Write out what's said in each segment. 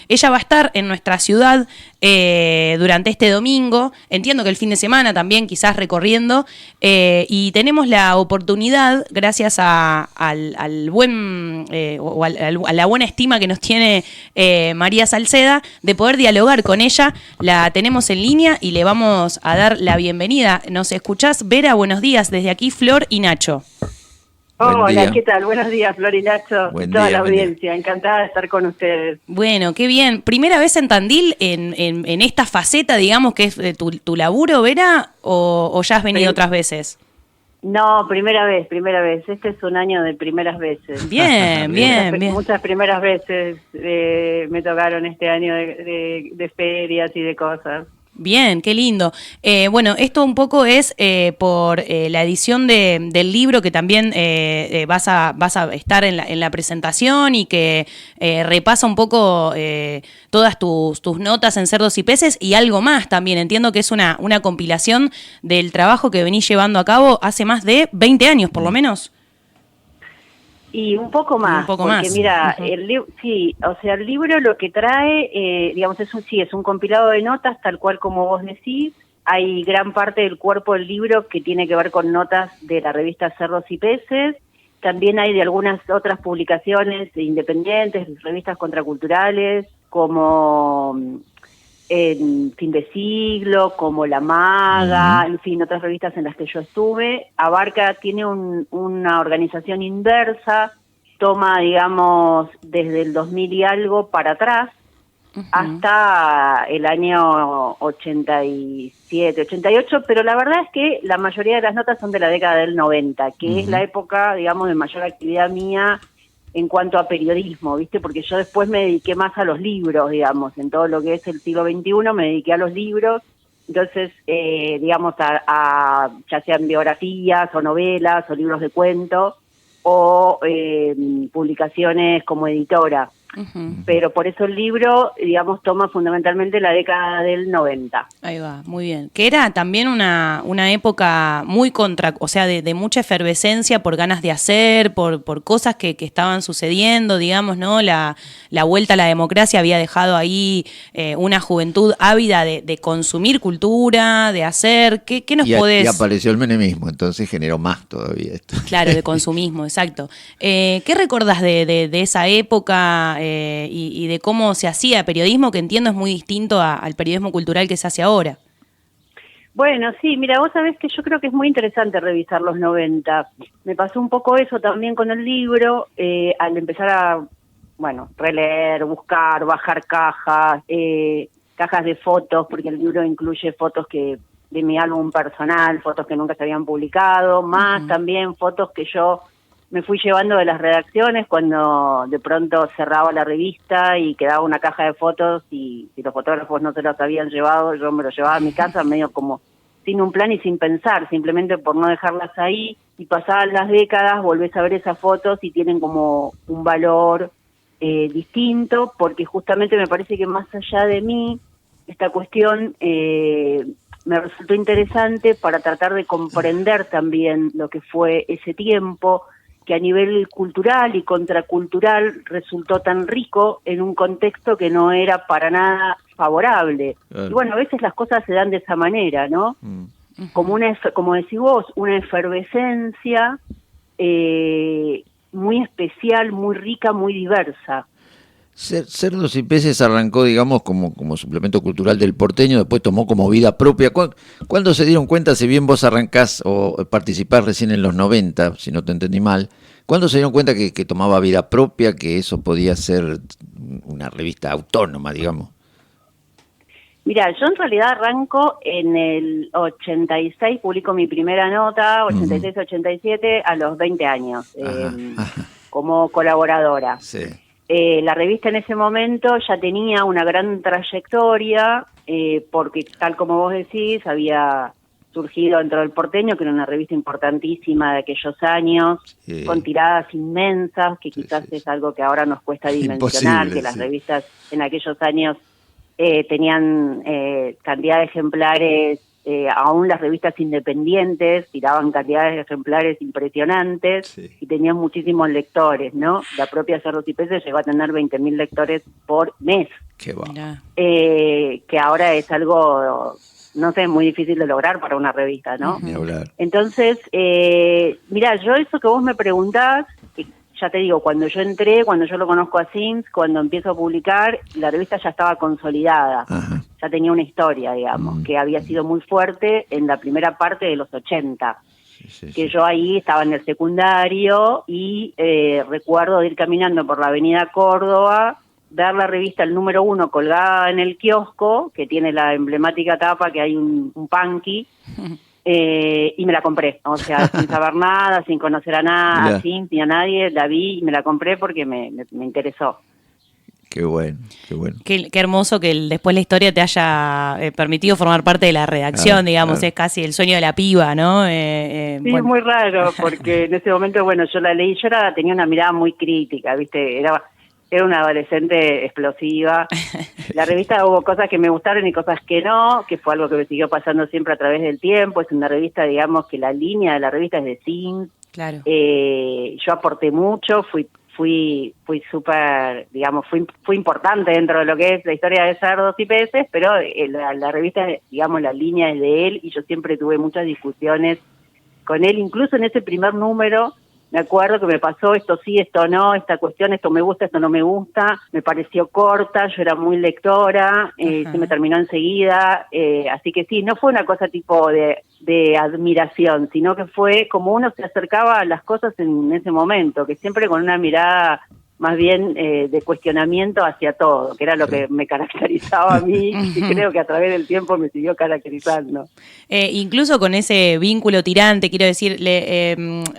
Ella va a estar en nuestra ciudad durante este domingo, entiendo que el fin de semana también, quizás recorriendo, y tenemos la oportunidad, gracias al buen a la buena estima que nos tiene María Salceda, de poder dialogar con ella. La tenemos en línea y le vamos a dar la bienvenida. ¿Nos escuchás, Vera? Buenos días, desde aquí Flor y Nacho. Hola, ¿qué tal? Buenos días, Flor y Nacho, y toda la audiencia. Encantada de estar con ustedes. Bueno, qué bien. ¿Primera vez en Tandil en esta faceta, digamos, que es tu laburo, Vera, o ya has venido otras veces? No, primera vez. Este es un año de primeras veces. Bien. Muchas primeras veces me tocaron este año de ferias y de cosas. Bien, qué lindo. Bueno, esto un poco es por la edición del libro que también vas a estar en la presentación y que repasa un poco todas tus notas en Cerdos y Peces y algo más también. Entiendo que es una compilación del trabajo que venís llevando a cabo hace más de 20 años, por lo menos. Y un poco más, porque mira, el libro lo que trae, digamos, es un compilado de notas, tal cual como vos decís. Hay gran parte del cuerpo del libro que tiene que ver con notas de la revista Cerdos y Peces. También hay de algunas otras publicaciones independientes, revistas contraculturales, como en Fin de Siglo, como La Maga, en fin, otras revistas en las que yo estuve. Tiene una organización inversa, toma, digamos, desde el 2000 y algo para atrás, hasta el año 87, 88, pero la verdad es que la mayoría de las notas son de la década del 90, que es la época, digamos, de mayor actividad mía en cuanto a periodismo, ¿viste? Porque yo después me dediqué más a los libros, digamos, en todo lo que es el siglo XXI me dediqué a los libros, entonces, digamos, ya sean biografías o novelas o libros de cuento o publicaciones como editora. Pero por eso el libro, digamos, toma fundamentalmente la década del 90. Ahí va, muy bien. Que era también una época muy o sea, de mucha efervescencia por ganas de hacer, por cosas que estaban sucediendo, digamos, ¿no? La vuelta a la democracia había dejado ahí una juventud ávida de consumir cultura, de hacer. ¿Qué nos podés...? Y apareció el menemismo, entonces generó más todavía esto. Claro, de consumismo, exacto. ¿Qué recordás de esa época y de cómo se hacía periodismo, que entiendo es muy distinto al periodismo cultural que se hace ahora? Bueno, sí, mira, vos sabés que yo creo que es muy interesante revisar los 90. Me pasó un poco eso también con el libro, al empezar a, releer, buscar, bajar cajas de fotos, porque el libro incluye fotos de mi álbum personal, fotos que nunca se habían publicado, más también fotos que yo me fui llevando de las redacciones cuando de pronto cerraba la revista y quedaba una caja de fotos y si los fotógrafos no se los habían llevado, yo me los llevaba a mi casa medio como sin un plan y sin pensar, simplemente por no dejarlas ahí, y pasaban las décadas, volvés a ver esas fotos y tienen como un valor distinto, porque justamente me parece que más allá de mí, esta cuestión me resultó interesante para tratar de comprender también lo que fue ese tiempo, que a nivel cultural y contracultural resultó tan rico en un contexto que no era para nada favorable. Claro. Y bueno, a veces las cosas se dan de esa manera, ¿no? Como decís vos, una efervescencia muy especial, muy rica, muy diversa. Cerdos y Peces arrancó, digamos, como suplemento cultural del porteño, después tomó como vida propia. ¿Cuándo se dieron cuenta, si bien vos arrancás o participás recién en los 90, si no te entendí mal, cuándo se dieron cuenta que tomaba vida propia, que eso podía ser una revista autónoma, digamos? Mira, yo en realidad arranco en el 86, publico mi primera nota, 86-87, a los 20 años, como colaboradora. Sí. La revista en ese momento ya tenía una gran trayectoria, porque tal como vos decís, había surgido dentro del Porteño, que era una revista importantísima de aquellos años, con tiradas inmensas, que quizás es algo que ahora nos cuesta dimensionar, que las revistas en aquellos años tenían cantidad de ejemplares aún las revistas independientes tiraban cantidades de ejemplares impresionantes y tenían muchísimos lectores, ¿no? La propia Cerdos y Peces llegó a tener 20.000 lectores por mes. Qué va. Que ahora es algo, no sé, muy difícil de lograr para una revista, ¿no? Ni hablar. Entonces, mira, yo eso que vos me preguntás, ya te digo, cuando yo entré, cuando yo lo conozco a Sims, cuando empiezo a publicar, la revista ya estaba consolidada. Ajá. Ya tenía una historia, digamos, que había sido muy fuerte en la primera parte de los 80. Que yo ahí estaba en el secundario y recuerdo de ir caminando por la avenida Córdoba, ver la revista El Número 1 colgada en el kiosco, que tiene la emblemática tapa que hay un punky, y me la compré, o sea, sin saber nada, sin conocer a nada, ni a nadie, la vi y me la compré porque me interesó. Qué bueno, qué bueno. Qué hermoso que después la historia te haya permitido formar parte de la redacción, digamos, es casi el sueño de la piba, ¿no? Sí, bueno. Muy raro, porque en ese momento, bueno, yo la leí, yo tenía una mirada muy crítica, ¿viste? Era una adolescente explosiva. La revista hubo cosas que me gustaron y cosas que no, que fue algo que me siguió pasando siempre a través del tiempo. Es una revista, digamos, que la línea de la revista es de Sims. Claro. Yo aporté mucho, fui súper, digamos, fui importante dentro de lo que es la historia de Cerdos y Peces, pero la revista, digamos, la línea es de él y yo siempre tuve muchas discusiones con él, incluso en ese primer número. Me acuerdo que me pasó esto sí, esto no, esta cuestión, esto me gusta, esto no me gusta, me pareció corta, yo era muy lectora, se me terminó enseguida, así que sí, no fue una cosa tipo de admiración, sino que fue como uno se acercaba a las cosas en ese momento, que siempre con una mirada más bien de cuestionamiento hacia todo, que era lo que me caracterizaba a mí y creo que a través del tiempo me siguió caracterizando. Incluso con ese vínculo tirante, quiero decir,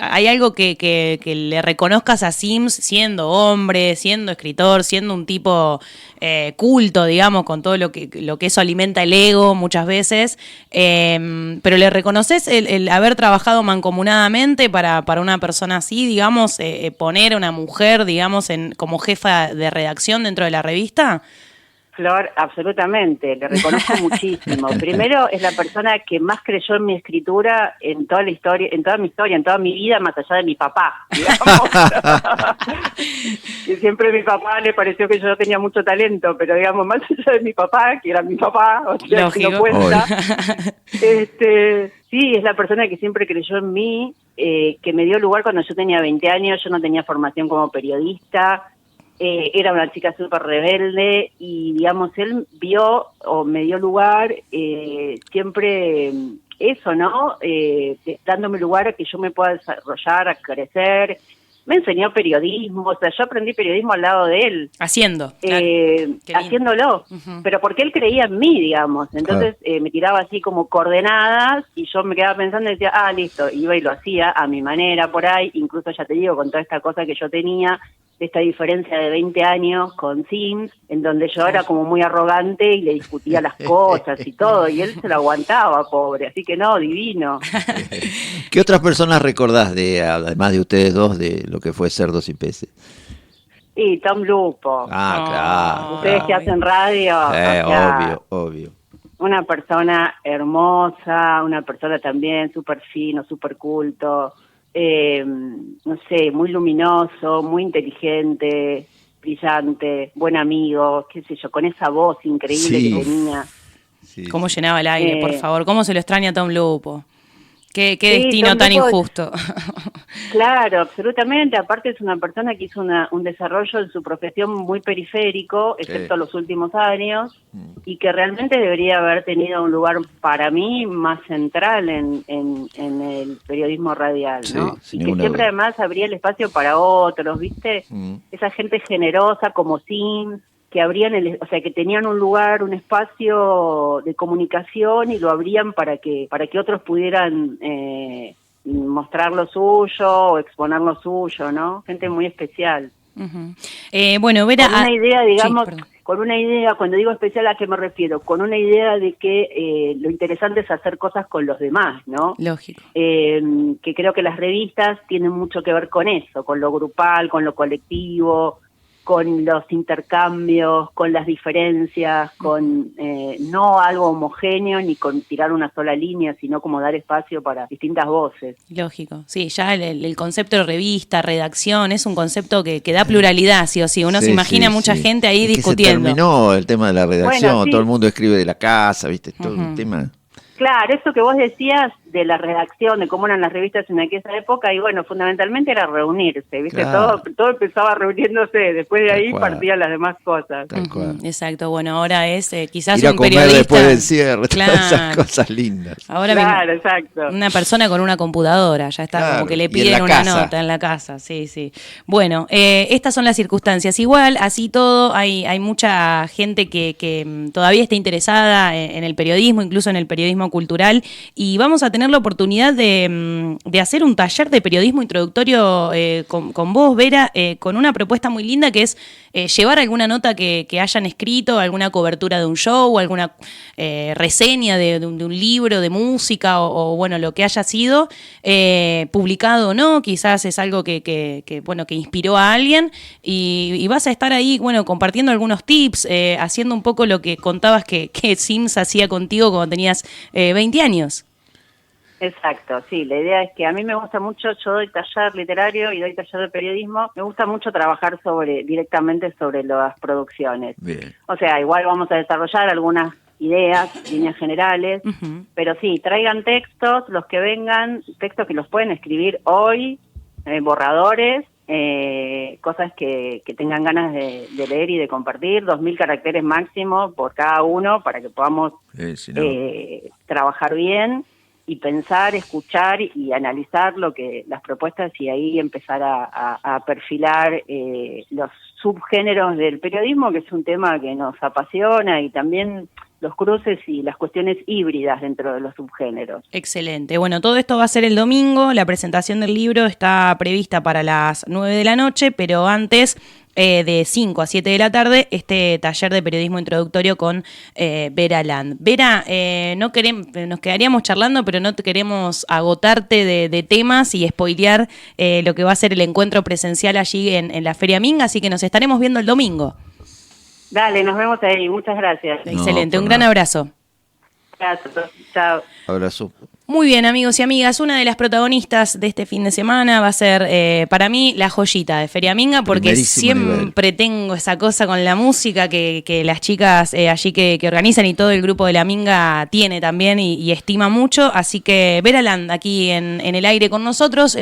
¿hay algo que le reconozcas a Sims siendo hombre, siendo escritor, siendo un tipo culto, digamos, con todo lo que eso alimenta el ego muchas veces, pero le reconoces el haber trabajado mancomunadamente para una persona así, digamos, poner a una mujer, digamos, como jefa de redacción dentro de la revista? Flor, absolutamente, le reconozco muchísimo. Primero, es la persona que más creyó en mi escritura en toda la historia, en toda mi historia, en toda mi vida, más allá de mi papá, digamos. Y siempre a mi papá le pareció que yo tenía mucho talento, pero digamos, más allá de mi papá, que era mi papá, o sea, que no cuenta. Sí, es la persona que siempre creyó en mí, que me dio lugar cuando yo tenía 20 años, yo no tenía formación como periodista. Era una chica súper rebelde y, digamos, él vio o me dio lugar siempre eso, ¿no? Dándome lugar a que yo me pueda desarrollar, a crecer. Me enseñó periodismo, o sea, yo aprendí periodismo al lado de él. Haciéndolo. Pero porque él creía en mí, digamos. Entonces me tiraba así como coordenadas y yo me quedaba pensando y decía, listo, iba y lo hacía a mi manera por ahí, incluso ya te digo, con toda esta cosa que yo tenía, de esta diferencia de 20 años con Sims, en donde yo era como muy arrogante y le discutía las cosas y todo, y él se lo aguantaba, pobre, así que no, divino. ¿Qué otras personas recordás, además de ustedes dos, de lo que fue Cerdos y Peces? Sí, Tom Lupo. Claro. Ustedes que hacen radio. Obvio. Una persona hermosa, una persona también súper fino, súper culto. No sé, muy luminoso, muy inteligente, brillante, buen amigo, qué sé yo, con esa voz increíble que tenía. Sí. ¿Cómo llenaba el aire, por favor? ¿Cómo se lo extraña a Tom Lupo? Qué destino Tom tan Lupo, injusto. Claro, absolutamente. Aparte es una persona que hizo un desarrollo en su profesión muy periférico, excepto los últimos años, y que realmente debería haber tenido un lugar para mí más central en el periodismo radial, ¿no? Y que siempre además abría el espacio para otros, ¿viste? Esa gente generosa como Sims, que abrían o sea, que tenían un lugar, un espacio de comunicación y lo abrían para que otros pudieran mostrar lo suyo o exponer lo suyo, ¿no? Gente muy especial. Bueno, Vera, con una idea, digamos, con una idea, cuando digo especial, ¿a qué me refiero? Con una idea de que lo interesante es hacer cosas con los demás, ¿no? Lógico. Que creo que las revistas tienen mucho que ver con eso, con lo grupal, con lo colectivo, con los intercambios, con las diferencias, con no algo homogéneo ni con tirar una sola línea, sino como dar espacio para distintas voces. Lógico, sí, ya el concepto de revista, redacción, es un concepto que da pluralidad, sí o sí. Uno se imagina mucha gente ahí discutiendo. Se terminó el tema de la redacción, bueno, sí. Todo el mundo escribe de la casa, ¿viste? Todo el tema. Claro, eso que vos decías de la redacción, de cómo eran las revistas en aquella época, y bueno, fundamentalmente era reunirse, ¿viste? Claro. Todo empezaba reuniéndose, después de ahí partían las demás cosas. Exacto, bueno, ahora es quizás ir a un comer periodista después del cierre, claro. Todas esas cosas lindas. Ahora claro, exacto. Una persona con una computadora, ya está, como que le piden una nota en la casa, sí. Bueno, estas son las circunstancias. Igual, así todo, hay mucha gente que todavía está interesada en el periodismo, incluso en el periodismo cultural, y vamos a tener la oportunidad de hacer un taller de periodismo introductorio con vos, Vera, con una propuesta muy linda que es llevar alguna nota que hayan escrito, alguna cobertura de un show, alguna reseña de un libro de música o bueno, lo que haya sido, publicado o no, quizás es algo que inspiró a alguien y vas a estar ahí, bueno, compartiendo algunos tips, haciendo un poco lo que contabas que Sims hacía contigo cuando tenías 20 años. Exacto, sí, la idea es que a mí me gusta mucho, yo doy taller literario y doy taller de periodismo, me gusta mucho trabajar directamente sobre las producciones. Bien. O sea, igual vamos a desarrollar algunas ideas, líneas generales, pero sí, traigan textos, los que vengan, textos que los pueden escribir hoy, borradores, cosas que tengan ganas de leer y de compartir, 2.000 caracteres máximo por cada uno para que podamos trabajar bien y pensar, escuchar y analizar las propuestas y ahí empezar a perfilar los subgéneros del periodismo, que es un tema que nos apasiona, y también los cruces y las cuestiones híbridas dentro de los subgéneros. Excelente. Bueno, todo esto va a ser el domingo. La presentación del libro está prevista para las 9 de la noche, pero antes, de 5 a 7 de la tarde, este taller de periodismo introductorio con Vera Land. Vera, nos quedaríamos charlando, pero no queremos agotarte de temas y spoilear lo que va a ser el encuentro presencial allí en la Feria Minga, así que nos estaremos viendo el domingo. Dale, nos vemos ahí. Muchas gracias. Excelente, un gran abrazo. Gracias, chao. Abrazo. Muy bien, amigos y amigas, una de las protagonistas de este fin de semana va a ser, para mí, la joyita de Feria Minga, porque siempre tengo esa cosa con la música que las chicas allí que organizan y todo el grupo de la Minga tiene también y estima mucho, así que Vera Land aquí en el aire con nosotros.